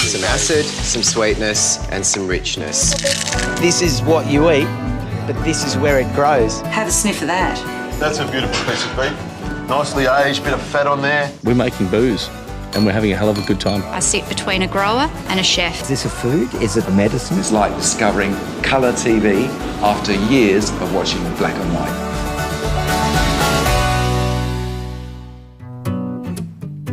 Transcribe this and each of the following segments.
Some acid, some sweetness, and some richness. This is what you eat, but this is where it grows. Have a sniff of that. That's a beautiful piece of beef. Nicely aged, bit of fat on there. We're making booze and we're having a hell of a good time. I sit between a grower and a chef. Is this a food? Is it a medicine? It's like discovering colour TV after years of watching black and white.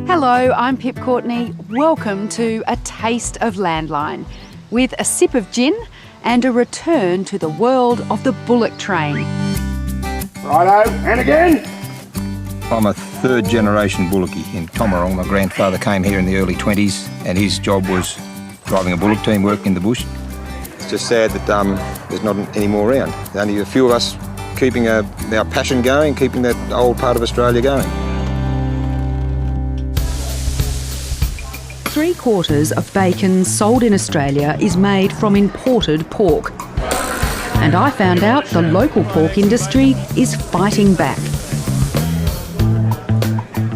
Hello, I'm Pip Courtney. Welcome to A Taste of Landline, with a sip of gin and a return to the world of the bullock train. Righto, and again. I'm a third generation bullocky in Tomarong. My grandfather came here in the early 20s and his job was driving a bullock team, working in the bush. It's just sad that there's not any more around. There's only a few of us keeping our passion going, keeping that old part of Australia going. 3/4 of bacon sold in Australia is made from imported pork. And I found out the local pork industry is fighting back.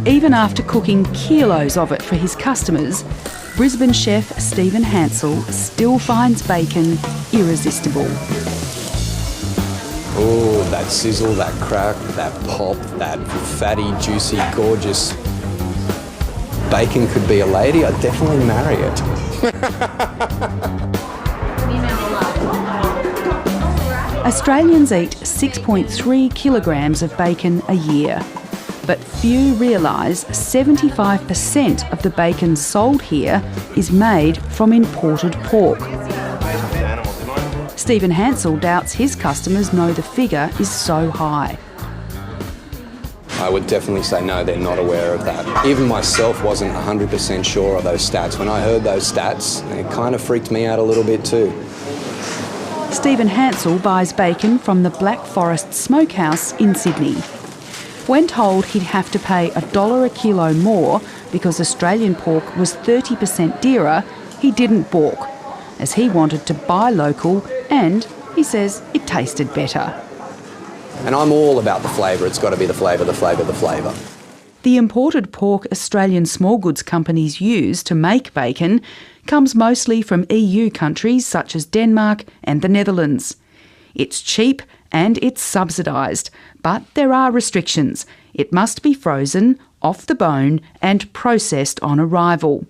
Even after cooking kilos of it for his customers, Brisbane chef Stephen Hansel still finds bacon irresistible. Oh, that sizzle, that crack, that pop, that fatty, juicy, gorgeous bacon could be a lady. I'd definitely marry it. Australians eat 6.3 kilograms of bacon a year, but few realise 75% of the bacon sold here is made from imported pork. Stephen Hansel doubts his customers know the figure is so high. I would definitely say no, they're not aware of that. Even myself wasn't 100% sure of those stats. When I heard those stats, it kind of freaked me out a little bit too. Stephen Hansel buys bacon from the Black Forest Smokehouse in Sydney. When told he'd have to pay $1 a kilo more because Australian pork was 30% dearer, he didn't balk, as he wanted to buy local and, he says, it tasted better. And I'm all about the flavour. It's got to be the flavour, the flavour, the flavour. The imported pork Australian small goods companies use to make bacon comes mostly from EU countries such as Denmark and the Netherlands. It's cheap and it's subsidised, but there are restrictions. It must be frozen, off the bone and processed on arrival.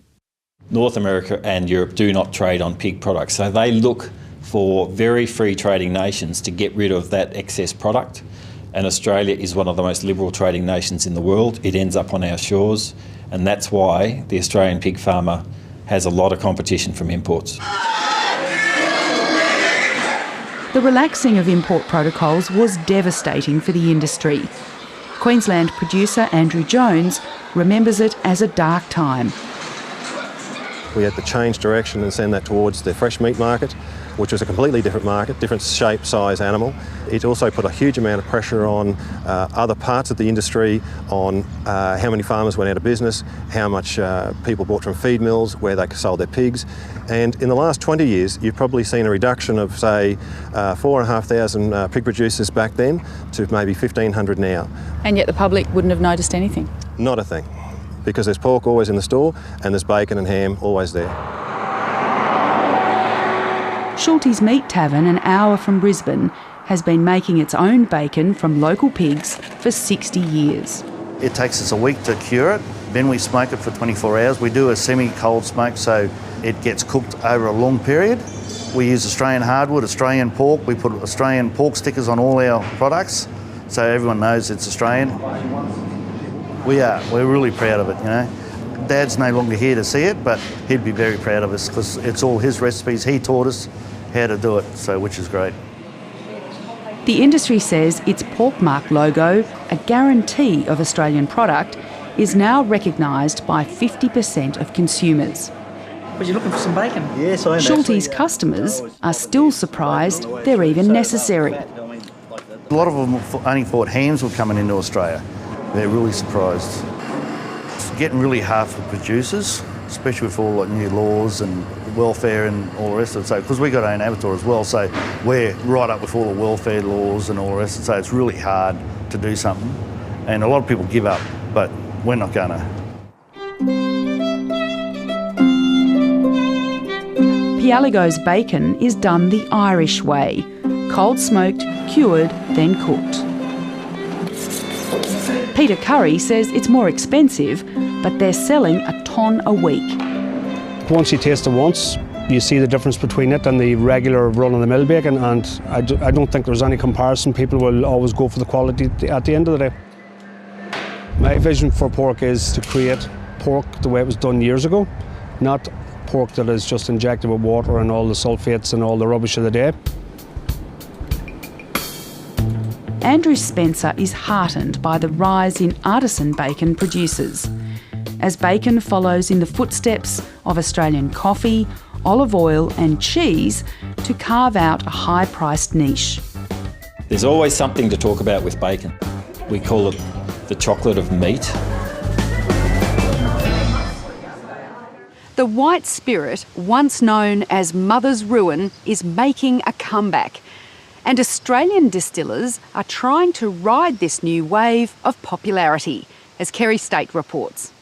North America and Europe do not trade on pig products, so they look for very free trading nations to get rid of that excess product. And Australia is one of the most liberal trading nations in the world. It ends up on our shores, and that's why the Australian pig farmer has a lot of competition from imports. The relaxing of import protocols was devastating for the industry. Queensland producer Andrew Jones remembers it as a dark time. We had to change direction and send that towards the fresh meat market, which was a completely different market, different shape, size animal. It also put a huge amount of pressure on other parts of the industry, on how many farmers went out of business, how much people bought from feed mills, where they sold their pigs. And in the last 20 years, you've probably seen a reduction of, say, 4,500 pig producers back then to maybe 1,500 now. And yet the public wouldn't have noticed anything? Not a thing, because there's pork always in the store and there's bacon and ham always there. Schulte's Meat Tavern, an hour from Brisbane, has been making its own bacon from local pigs for 60 years. It takes us a week to cure it. Then we smoke it for 24 hours. We do a semi-cold smoke so it gets cooked over a long period. We use Australian hardwood, Australian pork. We put Australian pork stickers on all our products so everyone knows it's Australian. We're really proud of it, you know. Dad's no longer here to see it, but he'd be very proud of us because it's all his recipes. He taught us how to do it, so which is great. The industry says its porkmark logo, a guarantee of Australian product, is now recognised by 50% of consumers. Was you looking for some bacon? Yes, I am. Schulte's customers are still surprised they're even necessary. A lot of them only thought hams were coming into Australia. They're really surprised. It's getting really hard for producers, especially with all like new laws and welfare and all the rest of it. So, because we got our own abattoir as well, so we're right up with all the welfare laws and all the rest of it. So it's really hard to do something. And a lot of people give up, but we're not gonna. Pialigo's bacon is done the Irish way: cold smoked, cured, then cooked. Peter Curry says it's more expensive, but they're selling a tonne a week. Once you taste it once, you see the difference between it and the regular run-of-the-mill bacon, and I don't think there's any comparison. People will always go for the quality at the end of the day. My vision for pork is to create pork the way it was done years ago, not pork that is just injected with water and all the sulfates and all the rubbish of the day. Andrew Spencer is heartened by the rise in artisan bacon producers, as bacon follows in the footsteps of Australian coffee, olive oil and cheese to carve out a high-priced niche. There's always something to talk about with bacon. We call it the chocolate of meat. The white spirit, once known as Mother's Ruin, is making a comeback. And Australian distillers are trying to ride this new wave of popularity, as Kerry State reports.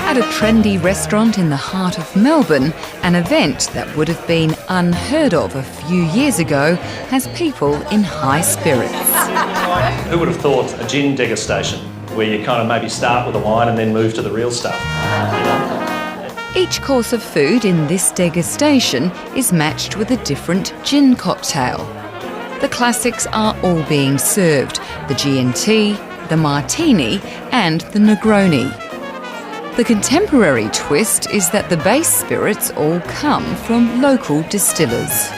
At a trendy restaurant in the heart of Melbourne, an event that would have been unheard of a few years ago has people in high spirits. Who would have thought a gin degustation, where you kind of maybe start with a wine and then move to the real stuff? Each course of food in this degustation is matched with a different gin cocktail. The classics are all being served: the G&T, the Martini and the Negroni. The contemporary twist is that the base spirits all come from local distillers.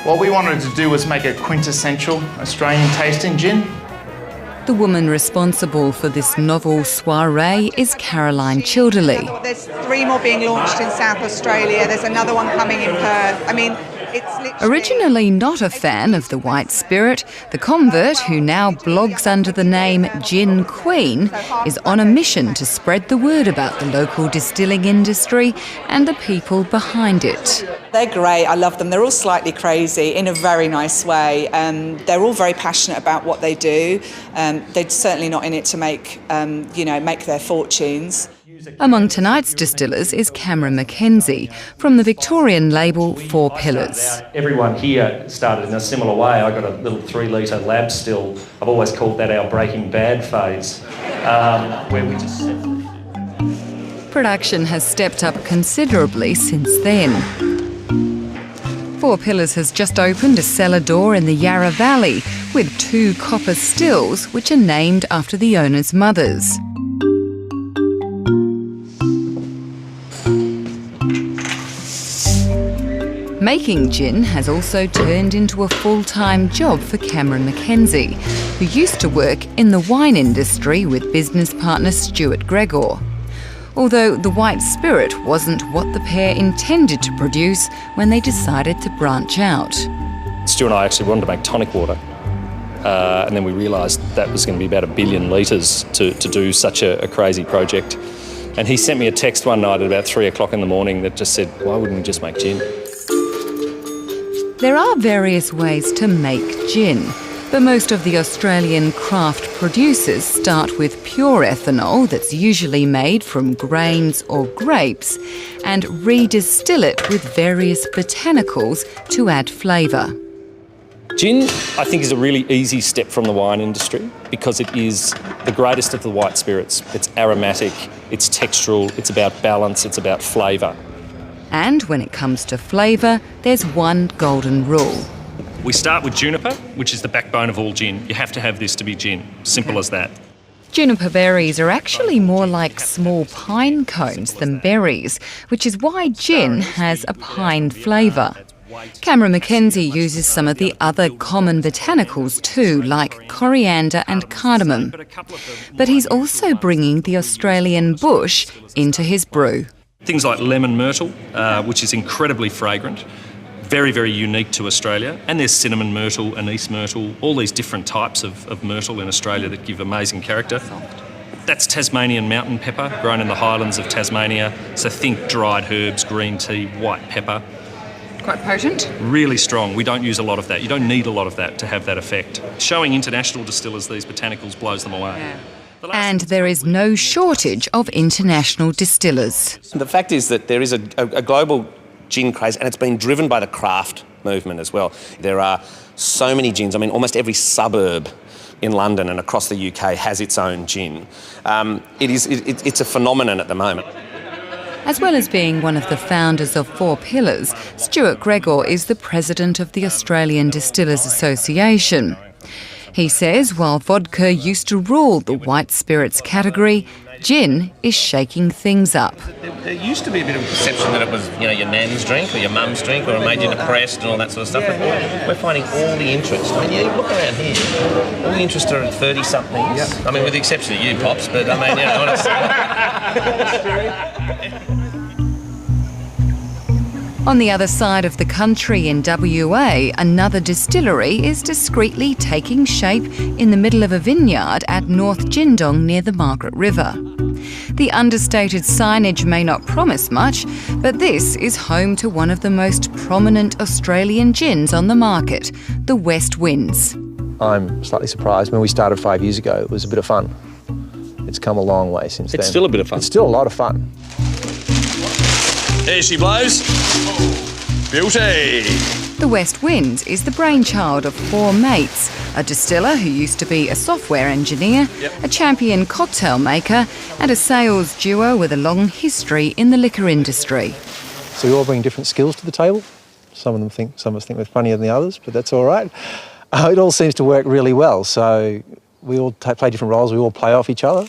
What we wanted to do was make a quintessential Australian tasting gin. The woman responsible for this novel soiree is Caroline Childerley. There's 3 more being launched in South Australia. There's another one coming in Perth. I mean, it's literally... Originally not a fan of the white spirit, the convert, who now blogs under the name Gin Queen, is on a mission to spread the word about the local distilling industry and the people behind it. They're great. I love them. They're all slightly crazy in a very nice way. They're all very passionate about what they do. They're certainly not in it to make their fortunes. Among tonight's distillers is Cameron Mackenzie from the Victorian label 4 Pillars. Everyone here started in a similar way. I got a little 3-litre lab still. I've always called that our Breaking Bad phase, where we just... Production has stepped up considerably since then. 4 Pillars has just opened a cellar door in the Yarra Valley with 2 copper stills which are named after the owners' mothers. Making gin has also turned into a full-time job for Cameron Mackenzie, who used to work in the wine industry with business partner Stuart Gregor. Although the white spirit wasn't what the pair intended to produce when they decided to branch out. Stu and I actually wanted to make tonic water, and then we realised that was going to be about 1 billion litres to do such a crazy project. And he sent me a text one night at about 3 o'clock in the morning that just said, why wouldn't we just make gin? There are various ways to make gin, but most of the Australian craft producers start with pure ethanol that's usually made from grains or grapes and redistill it with various botanicals to add flavour. Gin, I think, is a really easy step from the wine industry because it is the greatest of the white spirits. It's aromatic, it's textural, it's about balance, it's about flavour. And when it comes to flavour, there's one golden rule. We start with juniper, which is the backbone of all gin. You have to have this to be gin. Simple as that. Juniper berries are actually more like small pine cones than berries, which is why gin has a pine flavour. Cameron Mackenzie uses some of the other common botanicals too, like coriander and cardamom. But he's also bringing the Australian bush into his brew. Things like lemon myrtle, which is incredibly fragrant, very, very unique to Australia. And there's cinnamon myrtle, anise myrtle, all these different types of myrtle in Australia that give amazing character. That's Tasmanian mountain pepper, grown in the highlands of Tasmania. So think dried herbs, green tea, white pepper. quite potent? Really strong. We don't use a lot of that. You don't need a lot of that to have that effect. Showing international distillers these botanicals blows them away. Yeah. And there is no shortage of international distillers. The fact is that there is a global gin craze, and it's been driven by the craft movement as well. There are so many gins. I mean, almost every suburb in London and across the UK has its own gin. It's a phenomenon at the moment. As well as being one of the founders of Four Pillars, Stuart Gregor is the president of the Australian Distillers Association. He says while vodka used to rule the white spirits category, gin is shaking things up. There used to be a bit of a perception that it was, your nan's drink or your mum's drink, or it made you depressed and all that sort of stuff. But we're finding all the interest. I mean, look around here. All the interest are at 30-somethings. Yep. I mean, with the exception of you, Pops, but I mean, honestly. On the other side of the country in WA, another distillery is discreetly taking shape in the middle of a vineyard at North Jindong near the Margaret River. The understated signage may not promise much, but this is home to one of the most prominent Australian gins on the market, the West Winds. I'm slightly surprised. When we started 5 years ago, it was a bit of fun. It's come a long way since then. It's still a bit of fun. It's still a lot of fun. There she blows. Beauty! The West Winds is the brainchild of four mates, a distiller who used to be a software engineer, a champion cocktail maker, and a sales duo with a long history in the liquor industry. So we all bring different skills to the table. Some of us think we're funnier than the others, but that's all right. It all seems to work really well, so we all play different roles, we all play off each other.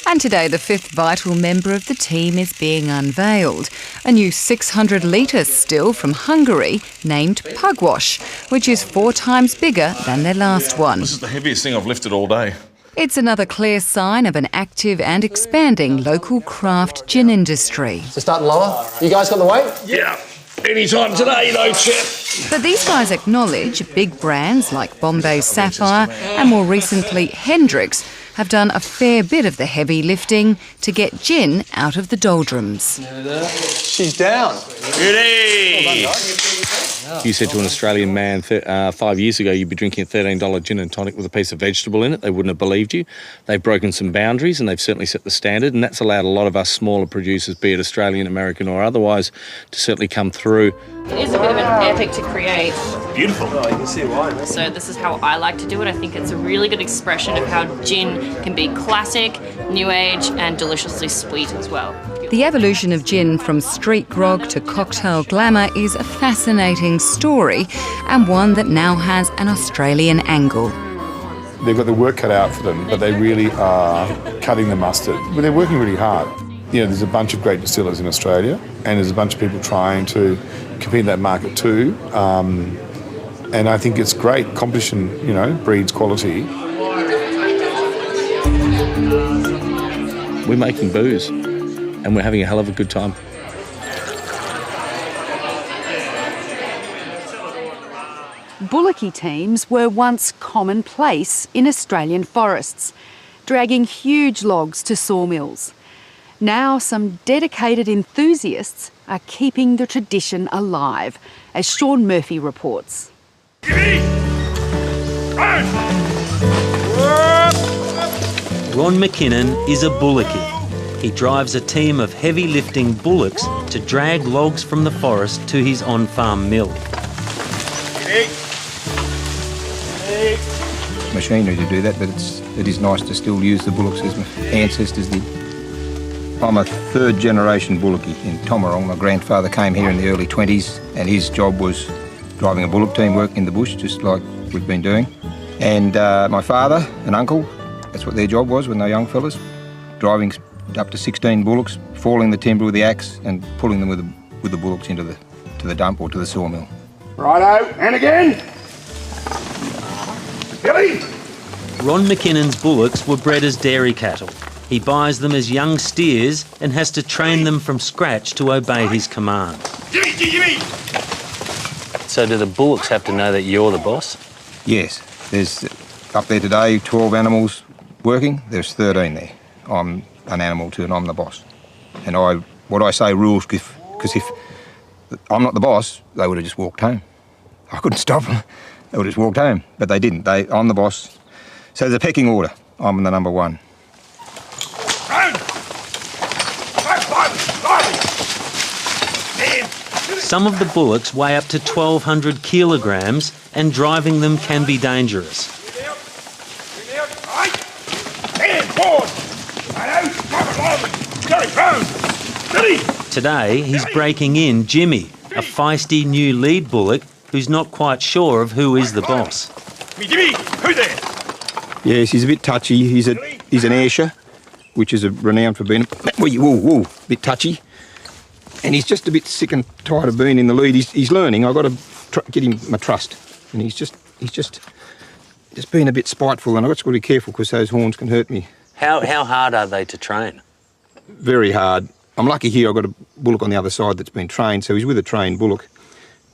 And today, the fifth vital member of the team is being unveiled. A new 600-litre still from Hungary named Pugwash, which is 4 times bigger than their last one. This is the heaviest thing I've lifted all day. It's another clear sign of an active and expanding local craft gin industry. So starting lower. You guys got the weight? Yeah. Anytime today, though, chap. But these guys acknowledge big brands like Bombay Sapphire and more recently Hendrix have done a fair bit of the heavy lifting to get gin out of the doldrums. She's down. Beauty! You said to an Australian man 5 years ago you'd be drinking a $13 gin and tonic with a piece of vegetable in it, they wouldn't have believed you. They've broken some boundaries and they've certainly set the standard, and that's allowed a lot of us smaller producers, be it Australian, American or otherwise, to certainly come through. It is a bit of an epic to create. Beautiful. Oh, you can see why. So this is how I like to do it. I think it's a really good expression of how gin can be classic, new age and deliciously sweet as well. The evolution of gin from street grog to cocktail glamour is a fascinating story, and one that now has an Australian angle. They've got the work cut out for them, but they really are cutting the mustard. But they're working really hard. There's a bunch of great distillers in Australia, and there's a bunch of people trying to compete in that market too. And I think it's great. Competition, breeds quality. We're making booze, and we're having a hell of a good time. Bullocky teams were once commonplace in Australian forests, dragging huge logs to sawmills. Now some dedicated enthusiasts are keeping the tradition alive, as Sean Murphy reports. Ron McKinnon is a bullocky. He drives a team of heavy-lifting bullocks to drag logs from the forest to his on-farm mill. Machinery to do that, but it is nice to still use the bullocks as my ancestors did. I'm a third-generation bullocky in Tomarong. My grandfather came here in the early 20s, and his job was driving a bullock team, working in the bush, just like we've been doing. And my father and uncle, that's what their job was when they were young fellas, driving up to 16 bullocks, falling the timber with the axe and pulling them with the bullocks into the dump or to the sawmill. Righto, and again. Billy! Ron McKinnon's bullocks were bred as dairy cattle. He buys them as young steers and has to train them from scratch to obey his command. Gimme! So do the bullocks have to know that you're the boss? Yes. There's, up there today, 12 animals working. There's 13 there. I'm an animal too, and I'm the boss. And what I say rules, because I'm not the boss, they would have just walked home. I couldn't stop them. They would have just walked home, but they didn't. I'm the boss. So there's a pecking order. I'm the number one. Some of the bullocks weigh up to 1,200 kilograms and driving them can be dangerous. Today, he's breaking in Jimmy, a feisty new lead bullock who's not quite sure of who is the boss. Jimmy, who there? Yes, he's a bit touchy. He's an Ayrshire, which is renowned for being a bit touchy. And he's just a bit sick and tired of being in the lead. He's learning. I've got to get him my trust. And he's just being a bit spiteful, and I've got to be careful because those horns can hurt me. How hard are they to train? Very hard. I'm lucky here I've got a bullock on the other side that's been trained, so he's with a trained bullock.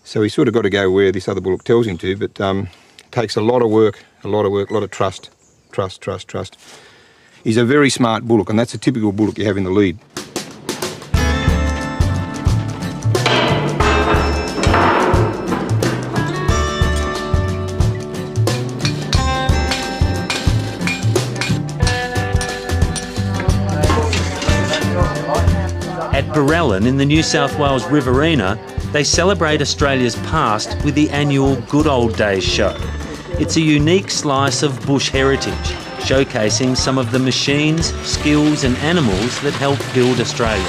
So he's sort of got to go where this other bullock tells him to, but it takes a lot of work, a lot of trust. Trust. He's a very smart bullock, and that's a typical bullock you have in the lead. At Barellan in the New South Wales Riverina, they celebrate Australia's past with the annual Good Old Days show. It's a unique slice of bush heritage, showcasing some of the machines, skills and animals that helped build Australia.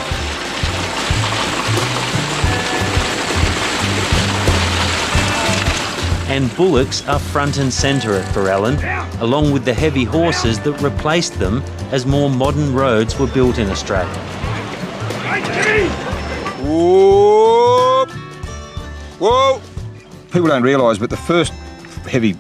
And bullocks are front and centre at Barellan, along with the heavy horses that replaced them as more modern roads were built in Australia. Whoa! People don't realise, but the first heavy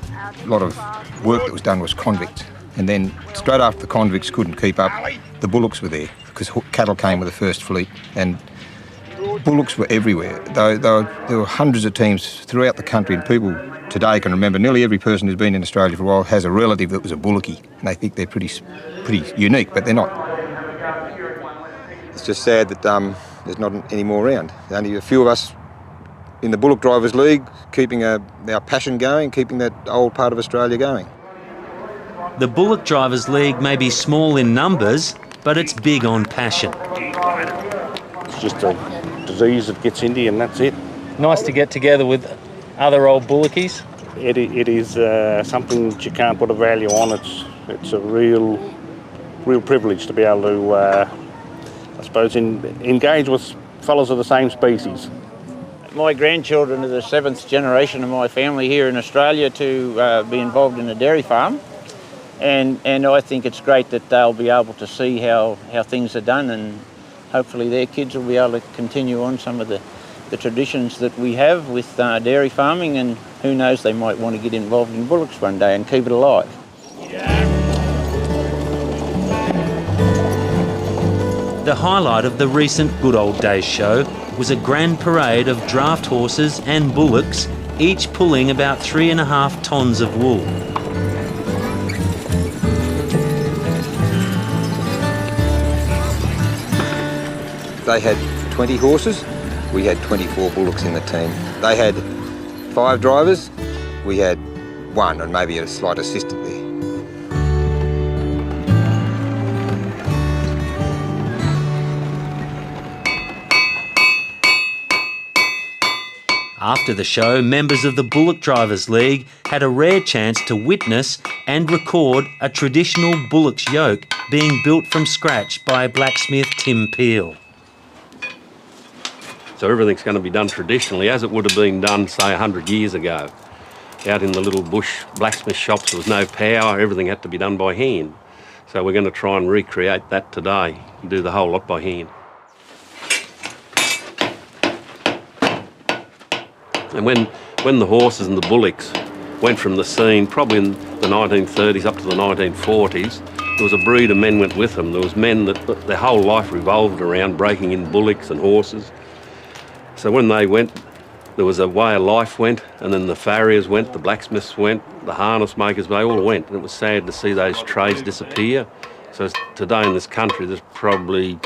lot of work that was done was convicts. And then straight after the convicts couldn't keep up, the bullocks were there because cattle came with the first fleet, and bullocks were everywhere. There were hundreds of teams throughout the country, and people today can remember nearly every person who's been in Australia for a while has a relative that was a bullockie, and they think they're pretty unique, but they're not. It's just sad that there's not any more around. There's only a few of us in the Bullock Drivers League keeping our passion going, keeping that old part of Australia going. The Bullock Drivers League may be small in numbers, but it's big on passion. It's just a disease that gets into you, and that's it. Nice to get together with other old bullockies. It is something that you can't put a value on. It's a real privilege to be able to, I suppose, engage with fellows of the same species. My grandchildren are the 7th generation of my family here in Australia to be involved in a dairy farm. And I think it's great that they'll be able to see how things are done, and hopefully their kids will be able to continue on some of the traditions that we have with dairy farming, and who knows, they might want to get involved in bullocks one day and keep it alive. The highlight of the recent Good Old Days show was a grand parade of draft horses and bullocks, each pulling about 3.5 tonnes of wool. They had 20 horses, we had 24 bullocks in the team. They had 5 drivers, we had 1, and maybe a slight assistant there. After the show, members of the Bullock Drivers League had a rare chance to witness and record a traditional bullock's yoke being built from scratch by blacksmith Tim Peel. So everything's going to be done traditionally as it would have been done, say, 100 years ago. Out in the little bush blacksmith shops, there was no power, everything had to be done by hand. So we're going to try and recreate that today and do the whole lot by hand. And when the horses and the bullocks went from the scene, probably in the 1930s up to the 1940s, there was a breed of men went with them. There was men that their whole life revolved around breaking in bullocks and horses. So when they went, there was a way of life went, and then the farriers went, the blacksmiths went, the harness makers, they all went. And it was sad to see those trades disappear. So today in this country, there's probably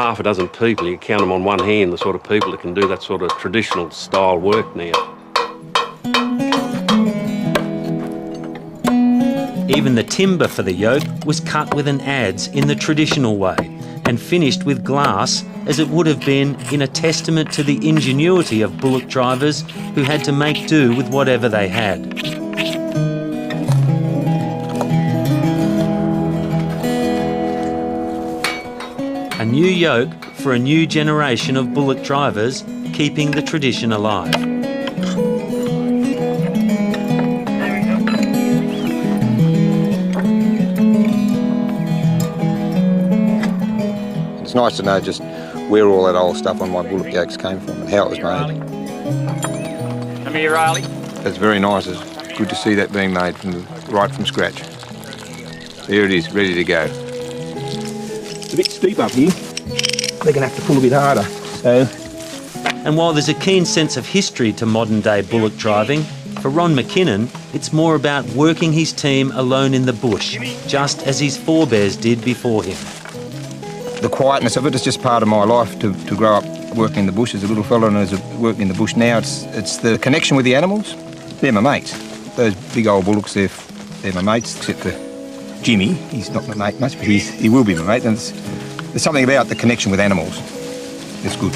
half a dozen people, you count them on one hand, the sort of people that can do that sort of traditional style work now. Even the timber for the yoke was cut with an adze in the traditional way and finished with glass, as it would have been in a testament to the ingenuity of bullock drivers who had to make do with whatever they had. A new yoke for a new generation of bullock drivers, keeping the tradition alive. It's nice to know just where all that old stuff on my bullock yokes came from and how it was made. Come here, Riley. It's very nice. It's good to see that being made right from scratch. There it is, ready to go. It's a bit steep up here. They're going to have to pull a bit harder. And while there's a keen sense of history to modern-day bullock driving, for Ron McKinnon, it's more about working his team alone in the bush, just as his forebears did before him. The quietness of it is just part of my life to grow up working in the bush as a little fella and as working in the bush now. It's the connection with the animals. They're my mates. Those big old bullocks, they're my mates, except for Jimmy. He's not my mate much, but he will be my mate. And there's something about the connection with animals. It's good.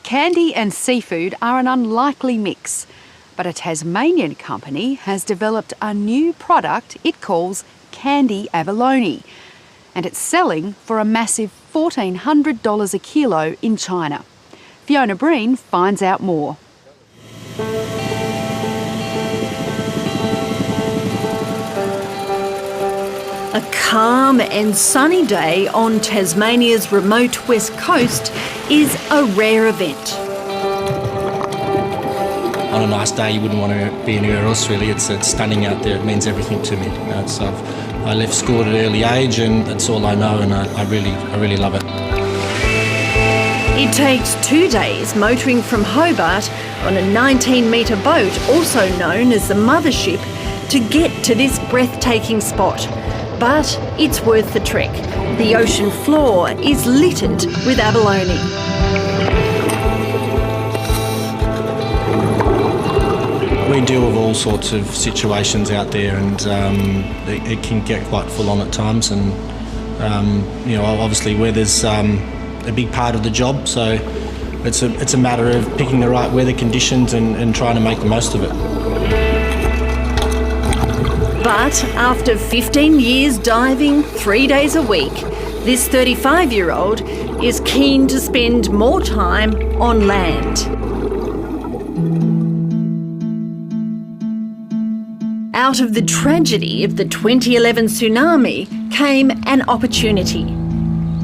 Candy and seafood are an unlikely mix, but a Tasmanian company has developed a new product it calls candy abalone, and it's selling for a massive $1,400 a kilo in China. Fiona Breen finds out more. A calm and sunny day on Tasmania's remote west coast is a rare event. On a nice day, you wouldn't want to be anywhere else really. It's stunning out there. It means everything to me. I left school at an early age, and that's all I know, and I really love it. It takes 2 days motoring from Hobart on a 19-metre boat, also known as the Mothership, to get to this breathtaking spot. But it's worth the trek. The ocean floor is littered with abalone. We deal with all sorts of situations out there, and it can get quite full on at times. And obviously weather's a big part of the job, so it's a matter of picking the right weather conditions and trying to make the most of it. But after 15 years diving 3 days a week, this 35-year-old is keen to spend more time on land. Out of the tragedy of the 2011 tsunami came an opportunity.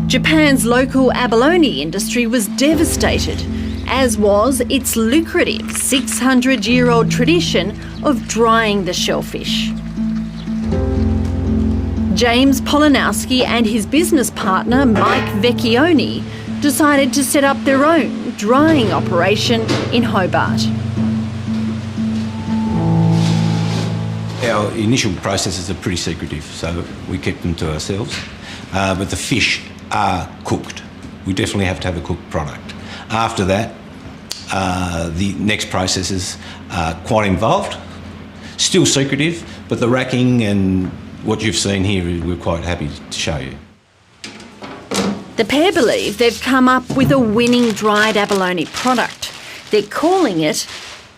Japan's local abalone industry was devastated, as was its lucrative 600-year-old tradition of drying the shellfish. James Polanowski and his business partner, Mike Vecchione, decided to set up their own drying operation in Hobart. Our initial processes are pretty secretive, so we keep them to ourselves. But the fish are cooked. We definitely have to have a cooked product. After that, the next processes are quite involved, still secretive, but the racking and what you've seen here, we're quite happy to show you. The pair believe they've come up with a winning dried abalone product. They're calling it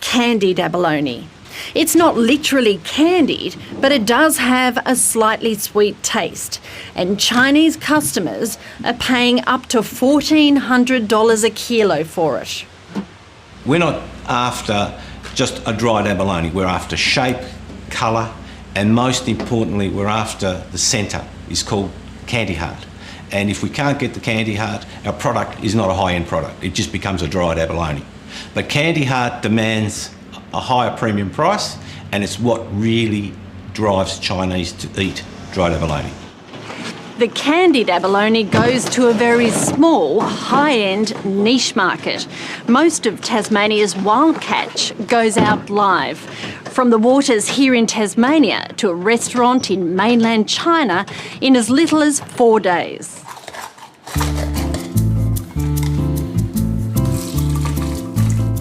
candied abalone. It's not literally candied, but it does have a slightly sweet taste. And Chinese customers are paying up to $1,400 a kilo for it. We're not after just a dried abalone. We're after shape, colour, and most importantly, we're after the centre. It's called candy heart. And if we can't get the candy heart, our product is not a high-end product. It just becomes a dried abalone. But candy heart demands a higher premium price, and it's what really drives Chinese to eat dried abalone. The candied abalone goes to a very small, high-end niche market. Most of Tasmania's wild catch goes out live. From the waters here in Tasmania to a restaurant in mainland China in as little as 4 days.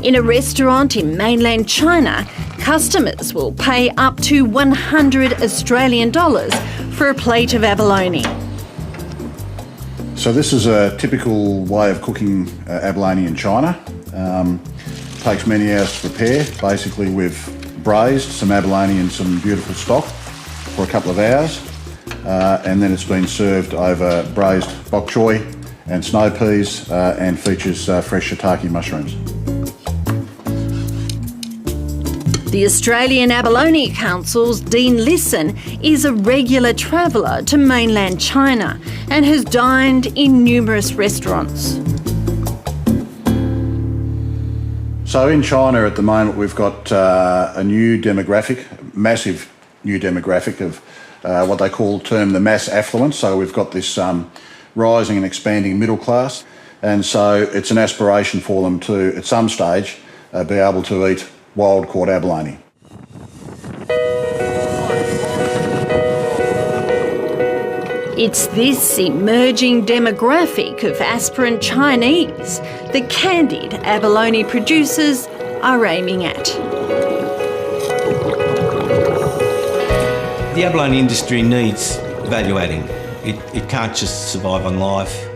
In a restaurant in mainland China, customers will pay up to 100 Australian dollars for a plate of abalone. So this is a typical way of cooking abalone in China. Takes many hours to prepare. Basically we've braised some abalone in some beautiful stock for a couple of hours, and then it's been served over braised bok choy and snow peas, and features fresh shiitake mushrooms. The Australian Abalone Council's Dean Lisson is a regular traveller to mainland China and has dined in numerous restaurants. So in China at the moment we've got a new demographic, massive new demographic of what they term the mass affluent. So we've got this rising and expanding middle class, and so it's an aspiration for them to, at some stage, be able to eat wild-caught abalone. It's this emerging demographic of aspirant Chinese that candied abalone producers are aiming at. The abalone industry needs value adding. It can't just survive on life.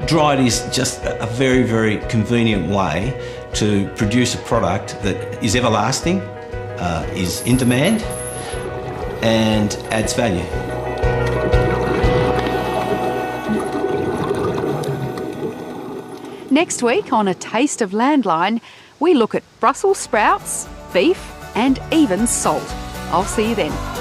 Dried is just a very, very convenient way to produce a product that is everlasting, is in demand, and adds value. Next week on A Taste of Landline, we look at Brussels sprouts, beef and even salt. I'll see you then.